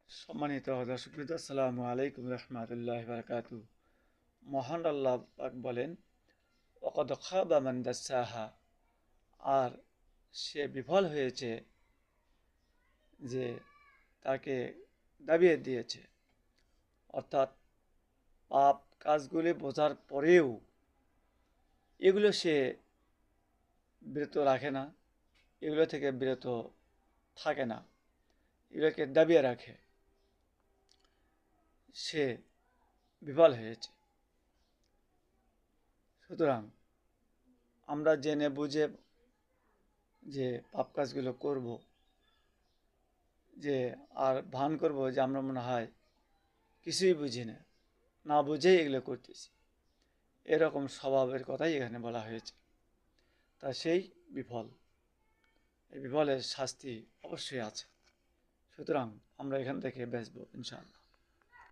সম্মানিত দর্শকবৃন্দ, আসসালামু আলাইকুম রহমতুল্লাহি ওয়া বারাকাতুহু। মহান আল্লাহ পাক বলেন, ওয়াকাদ খাবা মান দাসসাহা, আর সে বিফল হয়েছে যে তাকে দাবিয়ে দিয়েছে। অর্থাৎ পাপ কাজগুলি বোঝার পরেও এগুলো সে বিরত রাখে না, এগুলো থেকে বিরত থাকে না, এগুলোকে দাবিয়ে রাখে, সে বিফল হয়েছে। সুতরাং আমরা জেনে বুঝে যে পাপ কাজগুলো করব, যে আর ভান করব যে আমরা মনে হয় কিছুই বুঝি না, না বুঝেই এগুলো করতেছি, এরকম স্বভাবের কথাই এখানে বলা হয়েছে। তা সেই বিফল, এই বিফলের শাস্তি অবশ্যই আছে। সুতরাং আমরা এখান থেকে বাঁচব ইনশাআল্লাহ।